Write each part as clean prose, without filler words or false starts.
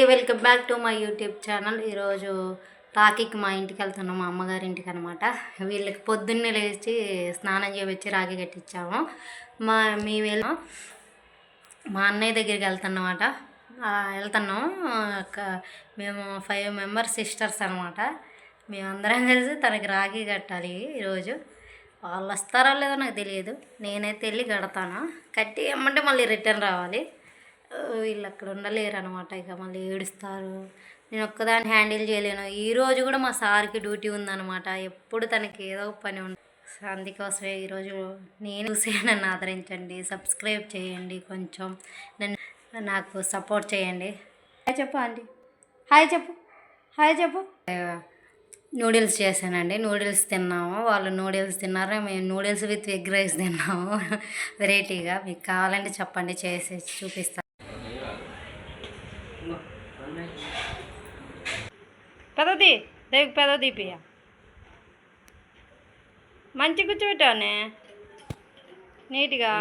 Welcome back to my YouTube channel. ఈరోజు రాఖీకి మా ఇంటికి వెళ్తున్నాం, మా అమ్మగారి ఇంటికి అనమాట. వీళ్ళకి పొద్దున్నే లేచి స్నానం చేయించి రాఖీ కట్టించాము. మేము మా అన్నయ్య దగ్గరికి వెళ్తున్నామాట. వెళ్తున్నాం. మేము 5 మెంబర్స్ సిస్టర్స్ అనమాట. మేమందరం కలిసి తనకి రాఖీ కట్టాలి ఈరోజు. వాళ్ళు వస్తారో లేదో నాకు తెలియదు. నేనైతే వెళ్ళి కడతాను. కట్టి ఏమంటే మళ్ళీ రిటర్న్ రావాలి. వీళ్ళు అక్కడ ఉండలేరు అనమాట. ఇక మళ్ళీ ఏడుస్తారు. నేను ఒక్కదాన్ని హ్యాండిల్ చేయలేను. ఈరోజు కూడా మా సార్కి డ్యూటీ ఉందన్నమాట. ఎప్పుడు తనకి ఏదో పని ఉంది. అందుకోసమే ఈరోజు నేను చూసి నన్ను ఆదరించండి, సబ్స్క్రైబ్ చేయండి, కొంచెం నాకు సపోర్ట్ చేయండి. హాయ్ చెప్పు ఆంటీ, హాయ్ చెప్పు, హాయ్ చెప్పు. నూడిల్స్ చేశానండి. నూడిల్స్ తిన్నాము. వాళ్ళు నూడిల్స్ తిన్నారు, మేము నూడిల్స్ విత్ ఎగ్ రైస్ తిన్నాము. వెరైటీగా. మీకు కావాలంటే చెప్పండి, చేసి చూపిస్తాను. పెదది దేవికి పెదది పియ మంచి కూర్చోబెట్టానే నీట్గా.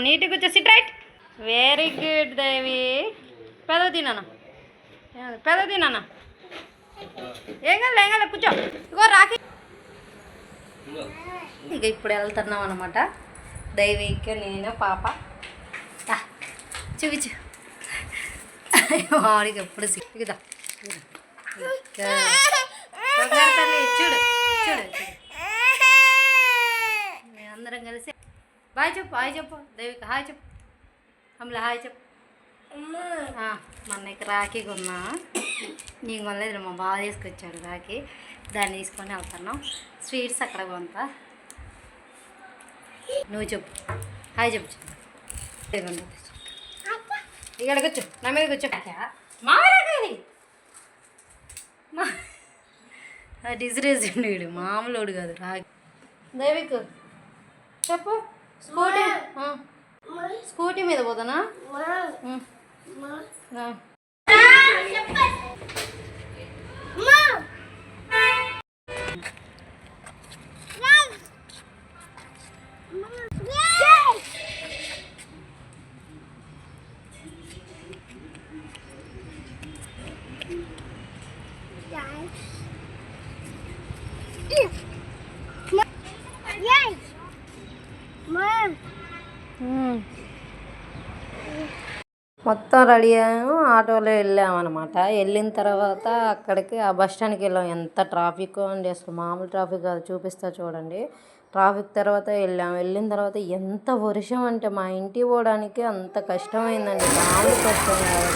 నీట్గా కూర్చో. SIT right. వెరీ గుడ్ దేవి. పెదవి తిన్నానా, పెదవి తిన్నానా. ఏం కాదు కూర్చో. ఇగో రాఖీ. ఇక ఇప్పుడు వెళ్తున్నాం అనమాట. దైవిక, నేను, పాప. చూపించు. వాడికి ఎప్పుడు సిగ్గుదా. చూడు చూడు. మేమందరం కలిసి బాయ్ చెప్పు, హాయ్ చెప్పు. దేవిక హాయ్ చెప్పు. అమల హాయ్ చెప్పు. మా అన్నయ్యకి రాఖీ కొన్నా. నీకు కొనలేదు, మా బాగా తీసుకొచ్చాడు రాఖీ. దాన్ని తీసుకొని వెళ్తున్నాం. స్వీట్స్ అక్కడ కొంత. నువ్వు చెప్పు, హాయ్ చెప్పు. ఇక్కడ కూర్చో, నా మీద కూర్చో. డిసిరేసిండు వీడు, మామూలుడు కాదు. రాగి దేవికు చెప్పు. స్కూటీ మీద పోతానా. మొత్తం రెడీ అయ్యాము. ఆటోలో వెళ్ళామన్నమాట. వెళ్ళిన తర్వాత అక్కడికి ఆ బస్ స్టాండ్కి వెళ్ళాం. ఎంత ట్రాఫిక్ అండి, అసలు మామూలు ట్రాఫిక్ కాదు. చూపిస్తా చూడండి. ట్రాఫిక్ తర్వాత వెళ్ళిన తర్వాత ఎంత వర్షం అంటే మా ఇంటికి పోవడానికి అంత కష్టమైందండి. మామూలు కష్టం కాదు.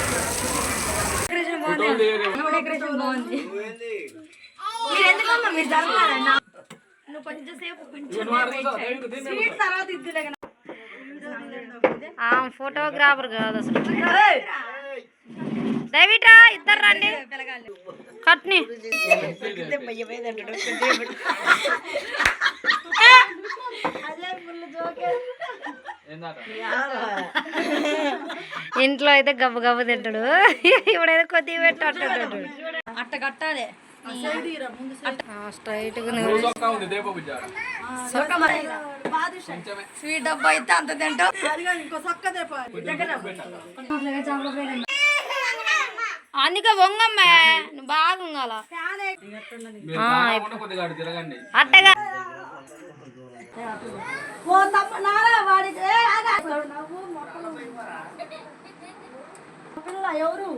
ఫోటోగ్రాఫర్ కాదు అసలు. దయవిట్రా ఇద్దరు రండి. కట్ని ఇంట్లో అయితే గబ్బు గబ్బు తింటాడు. ఇప్పుడైతే కొద్దిగా పెట్టాడు. అట్ట కట్టాలి స్ట్రైట్ గా. స్వీట్ డబ్బా అయితే అంత తింటావు. అందుకే వంగమ్మే, నువ్వు బాగా ఉంగాల అట్టగా. ఎవరు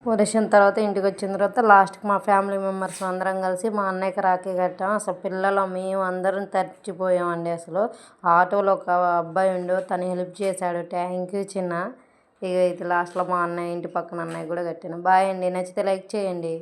వర్షం తర్వాత ఇంటికి వచ్చిన తర్వాత లాస్ట్కి మా ఫ్యామిలీ మెంబర్స్ అందరం కలిసి మా అన్నయ్యకి రాఖీ కట్టాం. అసలు పిల్లలు మేము అందరం తరిచిపోయామండి. అసలు ఆటోలో ఒక అబ్బాయి ఉండు, తను హెల్ప్ చేశాడు. థ్యాంక్ యూ చిన్న. ఇక ఇది లాస్ట్లో మా అన్నయ్య ఇంటి పక్కన అన్నయ్య కూడా కట్టాను. బాయ్ అండి. నచ్చితే లైక్ చేయండి.